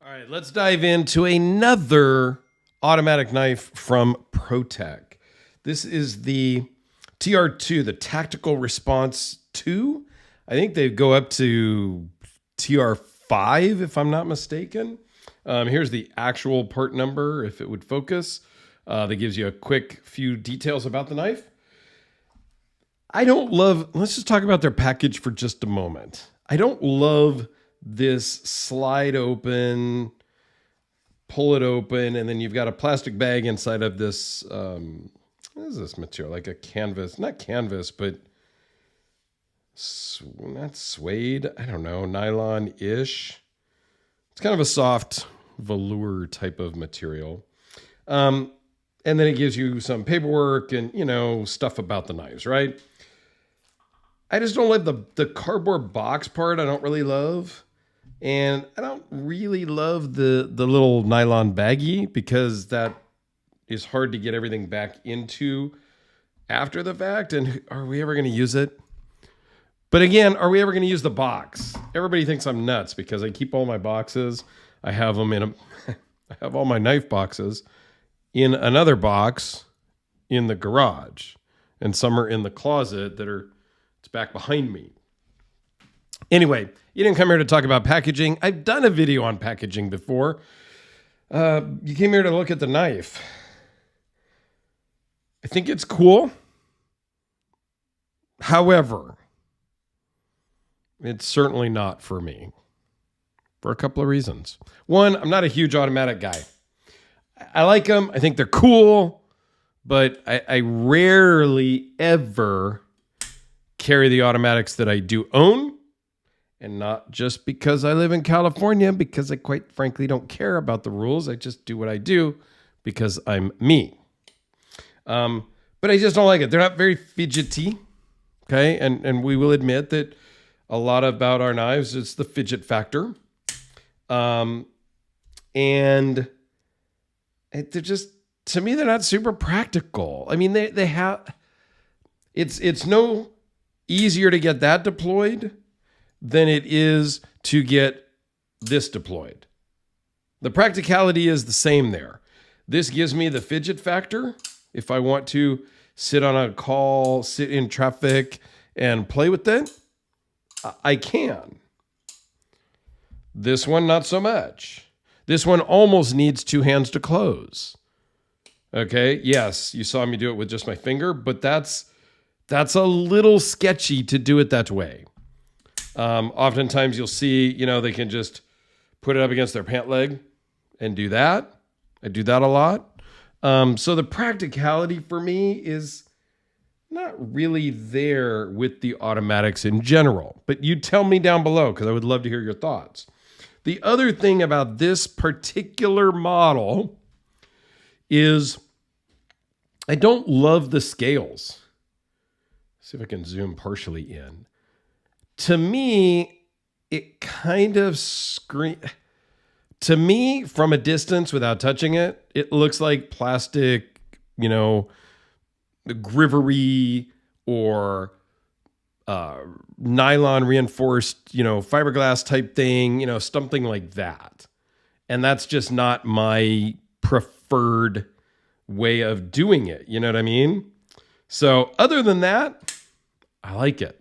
All right, let's dive into another automatic knife from ProTech. This is the TR-2, the Tactical Response 2. I think they go up to TR-5, if I'm not mistaken. Here's the actual part number, if it would focus. That gives you a quick few details about the knife. Let's just talk about their package for just a moment. I don't love this slide open, pull it open, and then you've got a plastic bag inside of this. What is this material? Like a canvas, not canvas, but not suede. I don't know, nylon-ish. It's kind of a soft velour type of material. And then it gives you some paperwork and, stuff about the knives, right? I just don't like the cardboard box part. I don't really love. And I don't really love the little nylon baggie because that is hard to get everything back into after the fact. And are we ever going to use it? But again, are we ever going to use the box? Everybody thinks I'm nuts because I keep all my boxes. I have them I have all my knife boxes in another box in the garage. And some are in the closet it's back behind me. Anyway, you didn't come here to talk about packaging. I've done a video on packaging before. You came here to look at the knife. I think it's cool. However, it's certainly not for me for a couple of reasons. One, I'm not a huge automatic guy. I like them. I think they're cool, but I rarely ever carry the automatics that I do own. And not just because I live in California, because I quite frankly don't care about the rules. I just do what I do because I'm me. But I just don't like it. They're not very fidgety. Okay. And we will admit that a lot about our knives is the fidget factor. And they're just, to me, they're not super practical. I mean, they have, it's no easier to get that deployed than it is to get this deployed. The practicality is the same there. This gives me the fidget factor. If I want to sit on a call, sit in traffic, and play with it, I can. This one, not so much. This one almost needs two hands to close. Okay, yes, you saw me do it with just my finger, but that's a little sketchy to do it that way. Oftentimes you'll see, they can just put it up against their pant leg and do that. I do that a lot. So the practicality for me is not really there with the automatics in general, but you tell me down below because I would love to hear your thoughts. The other thing about this particular model is I don't love the scales. See if I can zoom partially in. To me, it kind of to me, from a distance without touching it, it looks like plastic, grivery or nylon reinforced, fiberglass type thing, something like that. And that's just not my preferred way of doing it. You know what I mean? So other than that, I like it.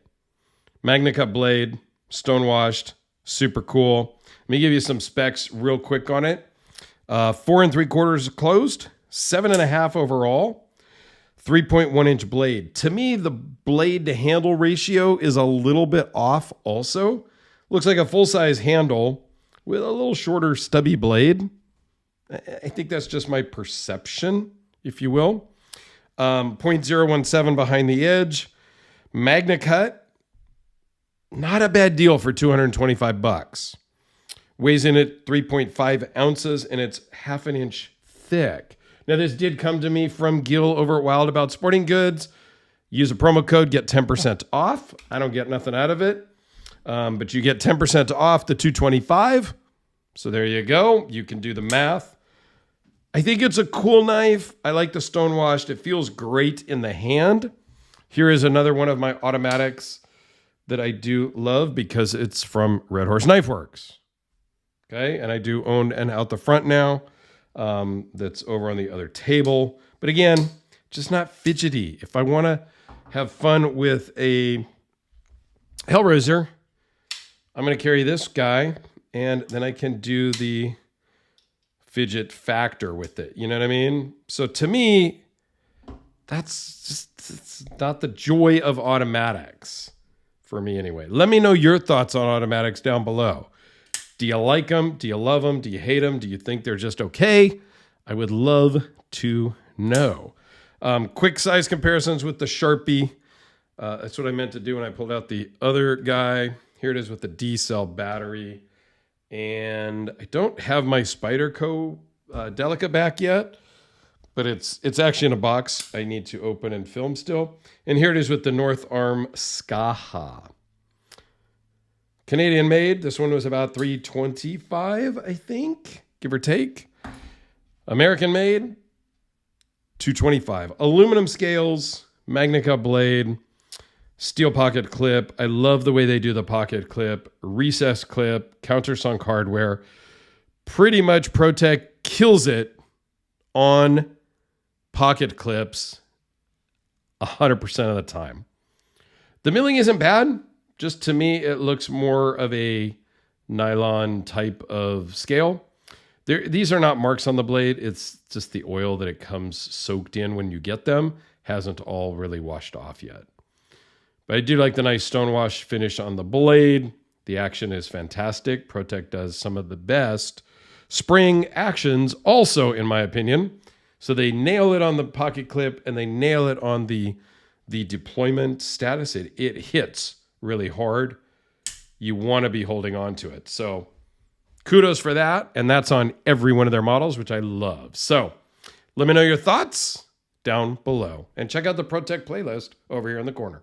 Magna Cut blade, stonewashed, super cool. Let me give you some specs real quick on it. 4 3/4 closed, 7.5 overall, 3.1 inch blade. To me, the blade to handle ratio is a little bit off also. Looks like a full-size handle with a little shorter stubby blade. I think that's just my perception, if you will. 0.017 behind the edge. Magna Cut. Not a bad deal for $225. Weighs in at 3.5 ounces and it's 1/2 inch thick. Now this did come to me from Gil over at Wild About Sporting Goods. Use a promo code, get 10% off. I don't get nothing out of it. But you get 10% off the $225. So there you go. You can do the math. I think it's a cool knife. I like the stonewashed. It feels great in the hand. Here is another one of my automatics that I do love because it's from Red Horse Knife Works. Okay, and I do own an out the front now that's over on the other table. But again, just not fidgety. If I want to have fun with a Hellraiser, I'm going to carry this guy, and then I can do the fidget factor with it. You know what I mean? So to me, that's just it's not the joy of automatics for me anyway. Let me know your thoughts on automatics down below. Do you like them? Do you love them? Do you hate them? Do you think they're just okay? I would love to know. Quick size comparisons with the Sharpie. That's what I meant to do when I pulled out the other guy. Here it is with the D-cell battery. And I don't have my Spyderco Delica back yet, but it's actually in a box I need to open and film still. And here it is with the North Arm Skaha. Canadian made. This one was about $325, I think, give or take. American made, $225. Aluminum scales, Magnica blade, steel pocket clip. I love the way they do the pocket clip, recess clip, countersunk hardware. Pretty much ProTech kills it on pocket clips 100% of the time. The milling isn't bad. Just to me, it looks more of a nylon type of scale. These are not marks on the blade. It's just the oil that it comes soaked in when you get them. Hasn't all really washed off yet. But I do like the nice stonewash finish on the blade. The action is fantastic. ProTech does some of the best spring actions also, in my opinion. So they nail it on the pocket clip and they nail it on the deployment status. It hits really hard. You want to be holding on to it. So kudos for that. And that's on every one of their models, which I love. So let me know your thoughts down below and check out the ProTech playlist over here in the corner.